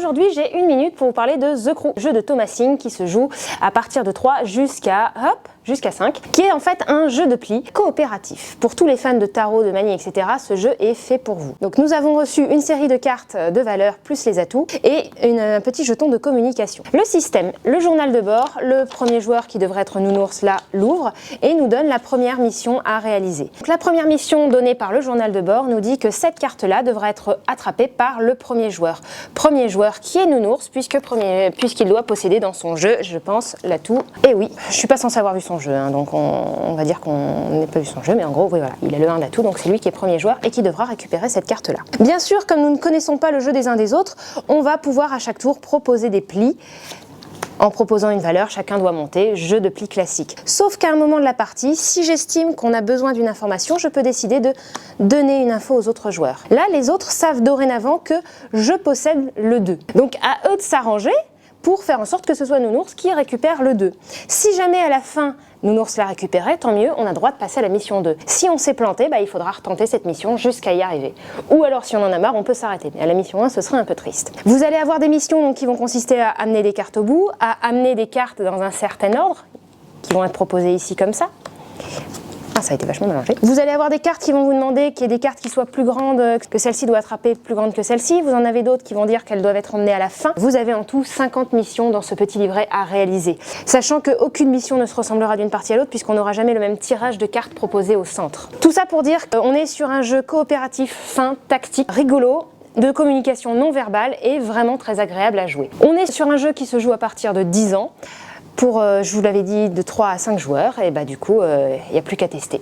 Aujourd'hui, j'ai 1 minute pour vous parler de The Crew, jeu de Thomasine qui se joue à partir de 3 jusqu'à 5, qui est en fait un jeu de pli coopératif. Pour tous les fans de tarot, de manie, etc., ce jeu est fait pour vous. Donc nous avons reçu une série de cartes de valeur plus les atouts et un petit jeton de communication. Le système, le journal de bord, le premier joueur qui devrait être Nounours là l'ouvre et nous donne la première mission à réaliser. Donc, la première mission donnée par le journal de bord nous dit que cette carte-là devrait être attrapée par le premier joueur. Premier joueur qui est Nounours puisqu'il doit posséder dans son jeu, je pense, l'atout. Et oui, je suis pas censée avoir vu son jeu, hein, donc on va dire qu'on n'a pas vu son jeu, mais en gros, oui, voilà, il a le 1 d'atout, donc c'est lui qui est premier joueur et qui devra récupérer cette carte-là. Bien sûr, comme nous ne connaissons pas le jeu des uns des autres, on va pouvoir à chaque tour proposer des plis. En proposant une valeur, chacun doit monter, jeu de pli classique. Sauf qu'à un moment de la partie, si j'estime qu'on a besoin d'une information, je peux décider de donner une info aux autres joueurs. Là, les autres savent dorénavant que je possède le 2. Donc à eux de s'arranger pour faire en sorte que ce soit Nounours qui récupère le 2. Si jamais à la fin, Nounours l'a récupéré, tant mieux, on a droit de passer à la mission 2. Si on s'est planté, il faudra retenter cette mission jusqu'à y arriver. Ou alors si on en a marre, on peut s'arrêter. Mais à la mission 1, ce serait un peu triste. Vous allez avoir des missions donc, qui vont consister à amener des cartes au bout, à amener des cartes dans un certain ordre, qui vont être proposées ici comme ça. Ah, ça a été vachement mélangé. Vous allez avoir des cartes qui vont vous demander qu'il y ait des cartes qui soient plus grandes, que celle-ci doit attraper plus grande que celle-ci. Vous en avez d'autres qui vont dire qu'elles doivent être emmenées à la fin. Vous avez en tout 50 missions dans ce petit livret à réaliser. Sachant qu'aucune mission ne se ressemblera d'une partie à l'autre puisqu'on n'aura jamais le même tirage de cartes proposé au centre. Tout ça pour dire qu'on est sur un jeu coopératif, fin, tactique, rigolo, de communication non verbale et vraiment très agréable à jouer. On est sur un jeu qui se joue à partir de 10 ans. Pour, je vous l'avais dit, de 3 à 5 joueurs, et du coup, il n'y a plus qu'à tester.